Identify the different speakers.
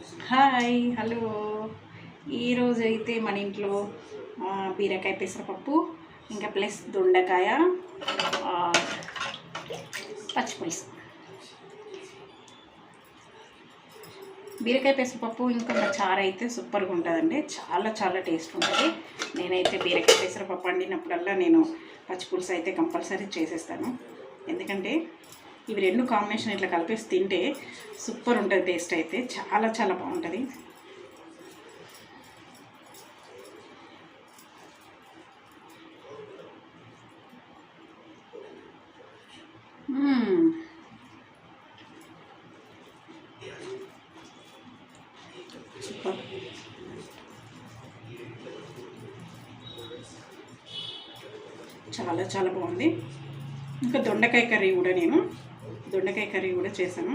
Speaker 1: Hi hello. ఈరోజు అయితే మన ఇంట్లో బీరకాయ పెసరపప్పు ఇంకా ప్లస్ దొండకాయ పచ్చిపులుసు. బీరకాయ పెసరపప్పు ఇంకా చారు అయితే సూపర్గా ఉంటుందండి. చాలా చాలా టేస్ట్ ఉంటుంది. నేనైతే బీరకాయ పెసరపప్పు వండినప్పుడల్లా నేను పచ్చిపులుసు అయితే కంపల్సరీ చేసేస్తాను. ఎందుకంటే ఇవి రెండు కాంబినేషన్ ఇట్లా కలిపేసి తింటే సూపర్ ఉంటుంది. టేస్ట్ అయితే చాలా చాలా బాగుంటుంది. సూపర్. చాలా చాలా బాగుంది. ఇంకా దొండకాయ కర్రీ కూడా చేశాను.